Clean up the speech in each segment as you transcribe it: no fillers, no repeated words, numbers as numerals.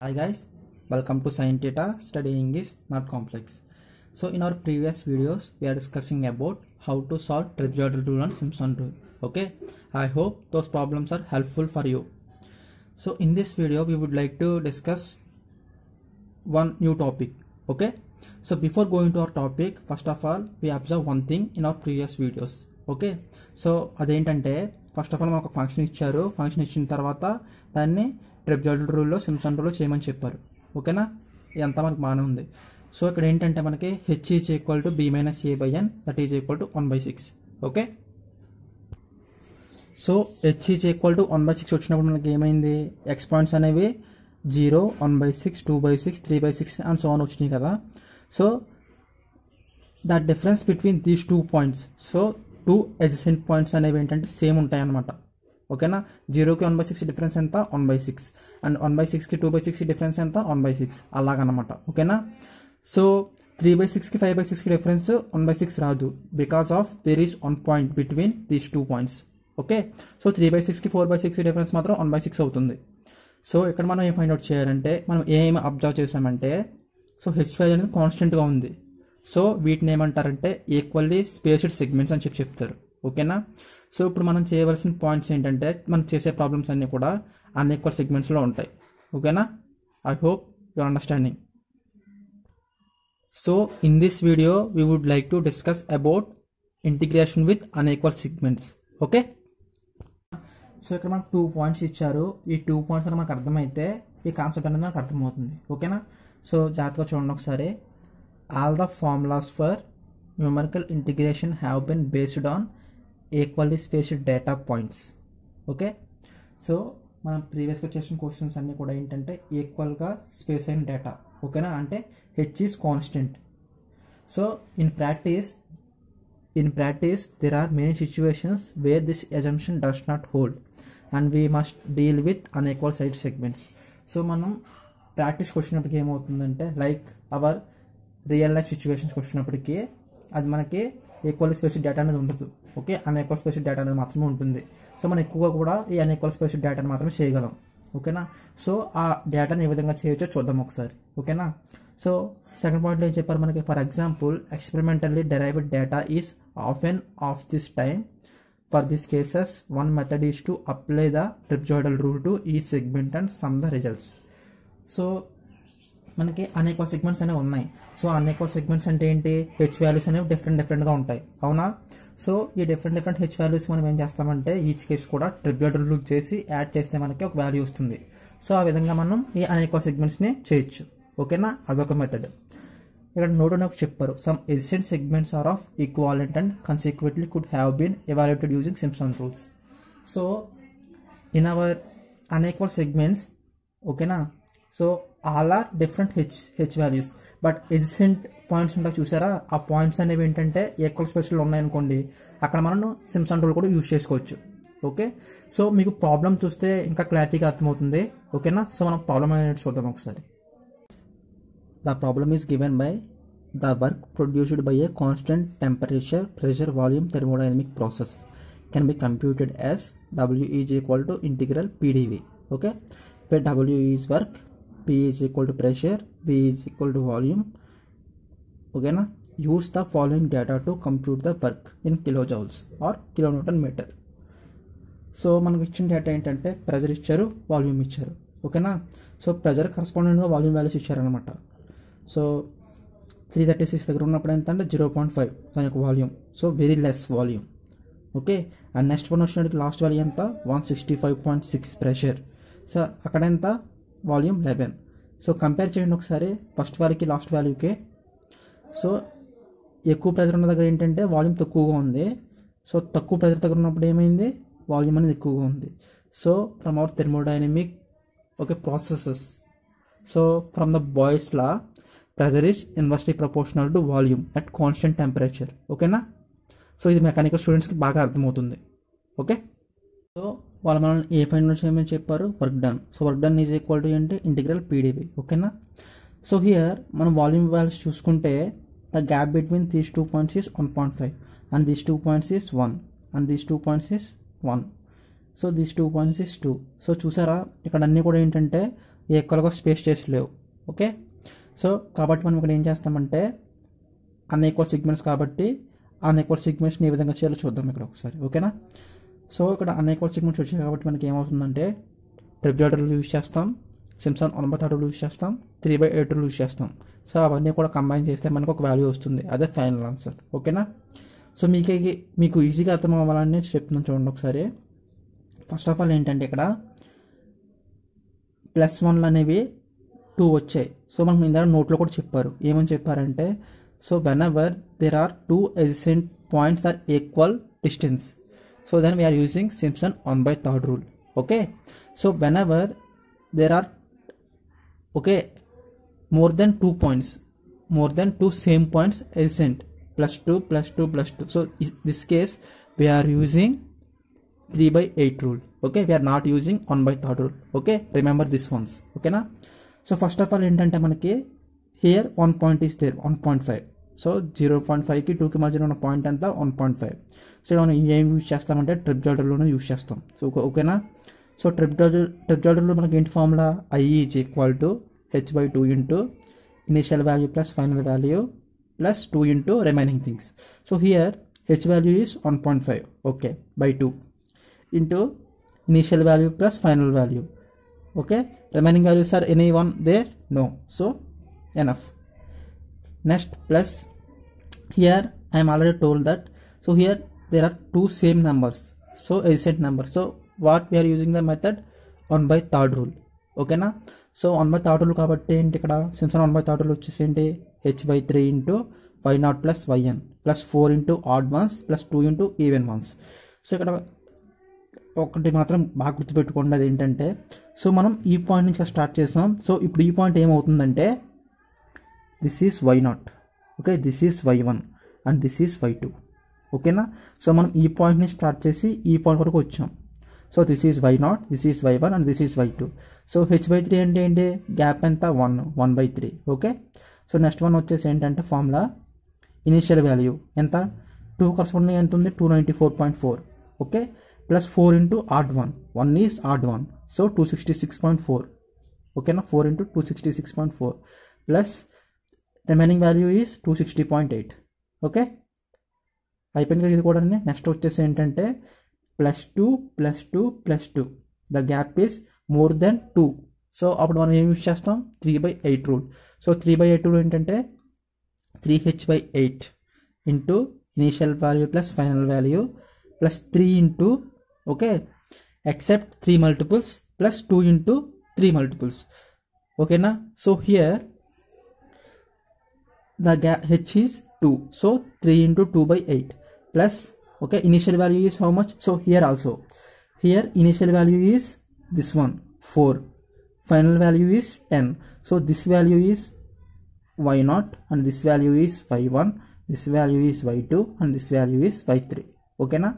Hi guys, welcome to Science Data. Studying is not complex. So in our previous videos, we are discussing about how to solve trapezoidal rule and Simpson rule. Okay, I hope those problems are helpful for you. So in this video, we would like to discuss one new topic. Okay, so before going to our topic, first of all, we observe one thing in our previous videos. Okay, so అదేంటంటే first of all మనకు function ఇచ్చారు. Function ఇచ్చిన తర్వాత దాన్ని ట్రెపెజాయిడల్ రూల్లో Simpson రూల్లో చేయమని చెప్పారు. ఓకేనా, ఇదంతా మనకు బాగానే ఉంది. సో ఇక్కడ ఏంటంటే మనకి H is equal to B minus A by N, that is equal to 1/6. Okay, so H is equal to 1/6 వచ్చినప్పుడు మనకి ఏమైంది, ఎక్స్ పాయింట్స్ అనేవి 0, 1/6, 2/6, 3/6 అండ్ సో ఆన్ వచ్చినాయి కదా. So that difference between these 2 points, so 2 adjacent points అనేవి ఏంటంటే same ఉంటాయి అన్నమాట. ఓకేనా, 0కి 1/6 డిఫరెన్స్ ఎంత, 1/6, అండ్ 1/6కి 2/6 డిఫరెన్స్ ఎంత, 1/6, అలాగనమాట. ఓకేనా, సో 3/6కి 5/6కి డిఫరెన్స్ 1/6 రాదు, because of there is 1 point between these 2 points. Okay, so 3/6కి 4/6 డిఫరెన్స్ మాత్రం 1/6 అవుతుంది. సో ఇక్కడ మనం ఏం ఫైండ్ అవుట్ చేయాలంటే, మనం ఏం అబ్జర్వ్ చేసామంటే, సో హెచ్ వాల్యూ అనేది కాన్స్టెంట్గా ఉంది. సో వీటిని ఏమంటారంటే ఈక్వల్లీ స్పేస్డ్ సెగ్మెంట్స్ అని చెప్తారు. ఓకేనా, సో ఇప్పుడు మనం చేయవలసిన పాయింట్స్ ఏంటంటే, మనం చేసే ప్రాబ్లమ్స్ అన్నీ కూడా అన్ఈక్వల్ సెగ్మెంట్స్లో ఉంటాయి. ఓకేనా, I hope your understanding. So in this video we would like to discuss about integration with unequal segments. Okay, so ఇక్కడ మనకు 2 పాయింట్స్ ఇచ్చారు. ఈ 2 పాయింట్స్ మనకు అర్థమైతే ఈ కాన్సెప్ట్ అనేది మనకు అర్థమవుతుంది. ఓకేనా, సో జాగ్రత్తగా చూడండి ఒకసారి. All the formulas for numerical integration have been based on equally spaced data points. Okay, so మనం ప్రీవియస్గా చేసిన క్వశ్చన్స్ అన్నీ కూడా ఏంటంటే ఈక్వల్గా స్పేస్ అయిన డేటా. ఓకేనా, అంటే H is constant. So in practice there are many situations where this assumption does not hold and we must deal with unequal side segments. So మనం ప్రాక్టీస్కి వచ్చినప్పటికీ ఏమవుతుందంటే, లైక్ అవర్ రియల్ లైఫ్ సిచ్యువేషన్స్కి వచ్చినప్పటికీ అది మనకి equal spaced data అనేది ఉండదు. Okay, unequal spaced data అనేది మాత్రమే ఉంటుంది. సో మనం ఎక్కువగా కూడా ఈ అన్ఈక్వల్ స్పేస్డ్ డేటాని మాత్రమే చేయగలం. ఓకేనా, సో ఆ డేటాని ఏ విధంగా చేయొచ్చో చూద్దాం ఒకసారి. ఓకేనా, సో సెకండ్ పాయింట్లో ఏం చెప్పారు మనకి, for example experimentally derived data is often of this time. For these cases, one method is to apply the trapezoidal rule to each segment and sum the results. So మనకి unequal segments అనేవి ఉన్నాయి. So unequal segments అంటే ఏంటి, H values అనేవి డిఫరెంట్గా ఉంటాయి. అవునా, so ఈ డిఫరెంట్ హెచ్ వాల్యూస్ మనం ఏం చేస్తామంటే ఈచ్ కేసు కూడా ట్రాపెజాయిడల్ రూల్ చేసి యాడ్ చేస్తే మనకి ఒక వాల్యూ వస్తుంది. సో ఆ విధంగా మనం ఈ అన్ఈక్వల్ సెగ్మెంట్స్ని చేయొచ్చు. ఓకేనా, అదొక మెథడ్. ఇక్కడ నోట్ నాకు చెప్పారు, some adjacent segments are of equivalent and consequently could have been evaluated using Simpson rules. So in our unequal segments, ఓకేనా, so all are different H values, but adjacent points ఉంటాయి చూసారా, ఆ points అనేవి ఏంటంటే equal స్పేస్లో ఉన్నాయనుకోండి, అక్కడ మనం సింప్సన్ రూల్ కూడా యూజ్ చేసుకోవచ్చు. ఓకే, సో మీకు ప్రాబ్లం చూస్తే ఇంకా క్లారిటీగా అర్థమవుతుంది. ఓకేనా, సో మనం ప్రాబ్లం అనేది చూద్దాం ఒకసారి. The problem is given by the work produced by a constant temperature, pressure, volume thermodynamic process can be computed as W is equal to integral PdV. Okay, where W is work, P is equal to pressure, V is equal to volume. Okay na, use the following data to compute the work in kilojoules or kilonewton meter. So మనకు ఇచ్చిన data ఏంటంటే pressure ఇచ్చారు, volume ఇచ్చారు. ఓకేనా, so pressure కరస్పాండెంట్గా volume values ఇచ్చారనమాట. So 336 దగ్గర ఉన్నప్పుడు ఎంత అంటే 0.5 దాని యొక్క volume, so very less volume. Okay, and next one వచ్చినట్టు లాస్ట్ వాల్యూ ఎంత, 165.6 ప్రెషర్. సో అక్కడ ఎంత, వాల్యూమ్ 11. సో కంపేర్ చేయండి ఒకసారి ఫస్ట్ వాల్యూకి లాస్ట్ వాల్యూకి. సో ఎక్కువ ప్రెజర్ ఉన్న దగ్గర ఏంటంటే వాల్యూమ్ తక్కువగా ఉంది. సో తక్కువ ప్రెజర్ దగ్గర ఉన్నప్పుడు ఏమైంది, వాల్యూమ్ అనేది ఎక్కువగా ఉంది. So from our thermodynamic okay processes, so from the boys law pressure is inversely proportional to volume at constant temperature. ఓకేనా, సో ఇది మెకానికల్ స్టూడెంట్స్కి బాగా అర్థమవుతుంది. ఓకే, సో వాళ్ళు మనం ఏ ఫైండ్ చేయమని చెప్పారు, work done. So work done is equal to ఏంటి, ఇంటిగ్రల్ పీడీవీ. ఓకేనా, సో హియర్ మనం వాల్యూమ్ వాల్యూస్ చూసుకుంటే the gap between these 2 points is 1.5 and these 2 points is 1 and these 2 points is 1. So these 2 points is 2. So చూసారా ఇక్కడ అన్నీ కూడా ఏంటంటే ఈక్వల్గా స్పేస్ చేసి లేవు. ఓకే, సో కాబట్టి మనం ఇక్కడ ఏం చేస్తామంటే అన్ఈక్వల్ సెగ్మెంట్స్ కాబట్టి అన్ఈక్వల్ సెగ్మెంట్స్ని ఏ విధంగా చేయాలో చూద్దాం ఇక్కడ ఒకసారి. ఓకేనా, సో ఇక్కడ అన్ఈక్వల్ సెగ్మెంట్స్ వచ్చాయి కాబట్టి మనకి ఏమవుతుందంటే ట్రిబ్యులేటర్ రూల్ యూజ్ చేస్తాం, సింప్సన్ 1/3 రూల్ యూజ్ చేస్తాం, 3/8 రూల్ యూజ్ చేస్తాం. సో అవన్నీ కూడా కంబైన్ చేస్తే మనకు ఒక వాల్యూ వస్తుంది, అదే ఫైనల్ ఆన్సర్. ఓకేనా, సో మీకు ఈజీగా అర్థం అవ్వాలని చెప్తున్నాను చూడండి ఒకసారి. ఫస్ట్ ఆఫ్ ఆల్ ఏంటంటే ఇక్కడ +1 అనేవి 2 వచ్చాయి. సో మనకు ఇందాక నోట్లో కూడా చెప్పారు, ఏమని చెప్పారంటే so whenever there are 2 adjacent points are equal distance, so then we are using Simpson 1/3 rule. Okay, so whenever there are more than 2 points, more than 2 same points adjacent, +2 +2 +2, so in this case we are using 3/8 rule. Okay, we are not using 1/3 rule. Okay, remember this ones. Okay na, so first of all ఏంటంటే మనకి here 1 point is there, 1.5. So 0.5కి 2కి మధ్యలో ఉన్న point అంతా 1.5. So మనం ఏం use చేస్తామంటే ట్రిబ్యులేటర్లోనే యూజ్ చేస్తాం. సో ఓకేనా, సో ట్రిబ్యులేటర్లో మనకి ఏంటి formula, I is equal to h/2 into initial value plus final value plus 2 into remaining things. So here h value is 1.5 okay by 2 into initial value plus final value. Okay, remaining values are any one there, no, so enough. Next plus here I am already told that, so here there are 2 same numbers, so adjacent numbers, so what we are using the method 1/3 rule. Okay na, so 1/3 rule కాబట్టి ఏంటి ఇక్కడ Simpson 1/3 rule వచ్చేసి ఏంటి h/3 into y0 plus yn plus 4 into odd ones plus 2 into even ones. So ఇక్కడ ఒకటి మాత్రం బాగా గుర్తుపెట్టుకోండి, అది ఏంటంటే సో మనం ఈ పాయింట్ నుంచి స్టార్ట్ చేస్తాం. సో ఇప్పుడు ఈ పాయింట్ ఏమవుతుందంటే this is y0, okay, this is y1 and this is y2. ఓకేనా, సో మనం ఈ పాయింట్ని స్టార్ట్ చేసి ఈ పాయింట్ వరకు వచ్చాం. So this is y0, this is y1 and this is y2. So h/3 అంటే ఏంటి, గ్యాప్ ఎంత 1/3. ఓకే, సో నెక్స్ట్ వన్ వచ్చేసి ఏంటంటే ఫార్ములా ఇనిషియల్ వాల్యూ ఎంత 2 కరెస్పాండింగ్ ఎంత ఉంది 294.4. Okay, plus 4 into odd 1 is odd 1, so 266.4. ఓకేనా, 4 into 266.4 plus remaining value is 260.8. Okay, అయిపోయింది కదా ఇది కూడా. నెక్స్ట్ వచ్చేసి ఏంటంటే +2 +2 +2, the gap is more than 2. So అప్పుడు మనం ఏం యూజ్ చేస్తాం 3/8 రూల్. సో 3/8 రూల్ ఏంటంటే 3h/8 into initial value plus final value plus 3 into okay except 3 multiples plus 2 into 3 multiples. ఓకేనా, so here the h is 2, so 3 into 2/8 plus okay initial value is how much, so here also here initial value is this one 4, final value is 10, so this value is y0 and this value is y1, this value is y2 and this value is y3. okay na,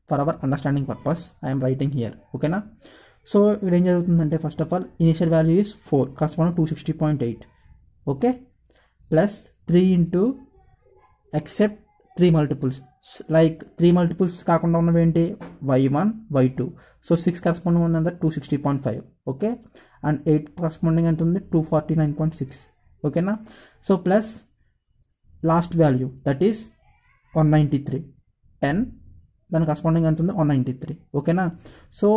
for our understanding purpose I am writing here. okay na, so ఇక్కడ ఏం జరుగుతుందంటే first of all initial value is 4 corresponding to 260.8. okay, plus 3 into except 3 multiples, like 3 multiples కాకుండా ఉన్నవి ఏంటి y1 y2, so 6 corresponding ఉంది అంతా 260.5. Okay, and 8 corresponding ఎంత ఉంది 249.6. ఓకేనా, so plus last value that is 193, 10 దాని కరెస్పాండింగ్ ఎంత ఉంది 193. ఓకేనా, సో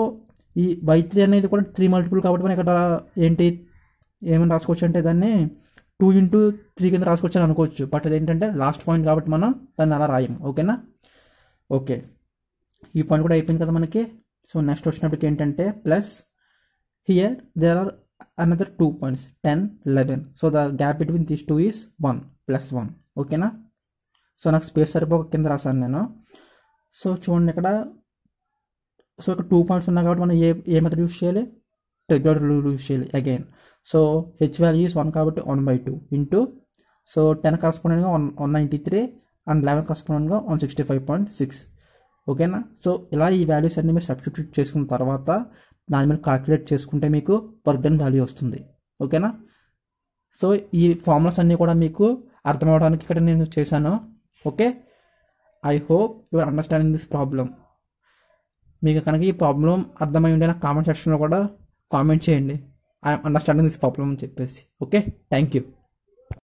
ఈ y3 అనేది కూడా 3 మల్టిపుల్ కాబట్టి మనం ఇక్కడ ఏంటి ఏమని రాసుకోవచ్చు అంటే దాన్ని 2 into 3 కింద రాసుకోవచ్చు అని అనుకోవచ్చు, బట్ అదేంటంటే లాస్ట్ పాయింట్ కాబట్టి మనం దాన్ని అలా రాయం. ఓకేనా, ఓకే, ఈ పాయింట్ కూడా అయిపోయింది కదా మనకి. సో నెక్స్ట్ వచ్చినప్పటికి ఏంటంటే plus here there are another 2 points 10 11, so the gap between these 2 is 1 + 1. ఓకేనా, సో నాకు స్పేస్ సరిపోక కింద రాశాను నేను. సో చూడండి ఇక్కడ, సో ఇక్కడ 2 points ఉన్నాయి కాబట్టి మనం ఏ మెథడ్ యూస్ చేయాలి, ట్రిబ్యులేటర్ రూల్ యూస్ చేయాలి again. So h value is 1 కాబట్టి 1/2 ఇంటూ సో 10 కరెస్పాండింగ్గా 193 అండ్ 11 కరెస్పాండింగ్గా 165.6. ఓకేనా, సో ఇలా ఈ వాల్యూస్ అన్ని మీరు సబ్స్టిట్యూట్ చేసుకున్న తర్వాత దాని మీద క్యాలిక్యులేట్ చేసుకుంటే మీకు వర్క్ డన్ వాల్యూ వస్తుంది. ఓకేనా, సో ఈ ఫార్ములాస్ అన్నీ కూడా మీకు అర్థం అవడానికి ఇక్కడ నేను చేశాను. Okay, I hope you are understanding this problem. మీకు కనుక ఈ ప్రాబ్లం అర్థమై ఉంటే నాకు కామెంట్ సెక్షన్లో కూడా కామెంట్ చేయండి. ఐఎమ్ అండర్స్టాండింగ్ దిస్ ప్రాబ్లమ్ అని చెప్పేసి. Okay, thank you.